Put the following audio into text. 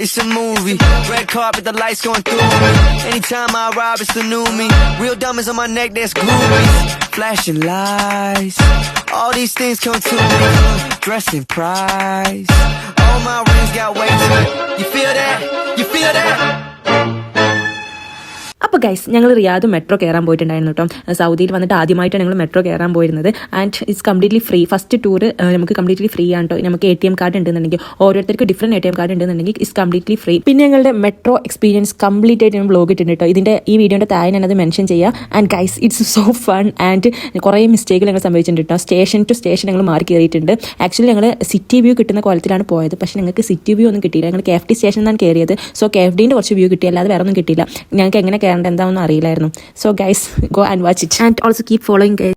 it's a movie. Red carpet, the lights going through me. Anytime I arrive, it's the new me. Real diamonds on my neck, that's groupies. Flashing lights, all these things come to me. Dressed in price, all my rings got weight to it. You feel that? You feel that? അപ്പോൾ guys ഞങ്ങൾ Riyadh metro കയറാൻ പോയിട്ടുണ്ടായിരുന്നു കേട്ടോ. സൗദിയിൽ വന്നിട്ട് ആദ്യമായിട്ടാണ് ഞങ്ങൾ metro കയറാൻ പോയിരുന്നത്. And it's completely free. First tour നമുക്ക് കംപ്ലീറ്റ്ലി ഫ്രീ ആണ് കേട്ടോ. നമുക്ക് ATM കാർഡ് ഉണ്ടെന്നുണ്ടെങ്കിൽ ഓരോരുത്തർക്ക് ഡിഫറെൻറ്റ് ATM കാർഡ് ഉണ്ടെന്നുണ്ടെങ്കിൽ ഇറ്റ്സ് കംപ്ലീറ്റ്ലി ഫ്രീ. പിന്നെ ഞങ്ങളുടെ മെട്രോ എക്സ്പീരിയൻസ് കംപ്ലീറ്റ് ആയിട്ട് ഞാൻ ബ്ലോഗ് ഇട്ടുണ്ട് കേട്ടോ. ഈ വീഡിയോയുടെ താഴെ ഞാനത് മെൻഷൻ ചെയ്യാം. And guys it's so fun. And കുറേ മിസ്റ്റേക്കുകൾ ഞങ്ങൾ സംഭവിച്ചിട്ടുണ്ട് കേട്ടോ. സ്റ്റേഷൻ ടു സ്റ്റേഷൻ ഞങ്ങൾ മാറി കയറിയിട്ടുണ്ട്. ആക്ച്വലി ഞങ്ങൾ സിറ്റി വ്യൂ കിട്ടുന്ന കോലത്തിലാണ് പോയത്. പക്ഷേ ഞങ്ങൾക്ക് സിറ്റി വ്യൂ ഒന്നും കിട്ടിയില്ല. ഞങ്ങൾ KFD സ്റ്റേഷനിൽ നിന്നാണ് കയറിയത്. സോ KFDൻ്റെ കുറച്ച് വ്യൂ കിട്ടി, അല്ലാതെ വേറെ ഒന്നും കിട്ടിയില്ല. ഞങ്ങൾക്ക് എങ്ങനെ കയറേണ്ടത് എന്താണെന്ന് അറിയില്ലായിരുന്നു. So guys, go and watch it and also keep following guys.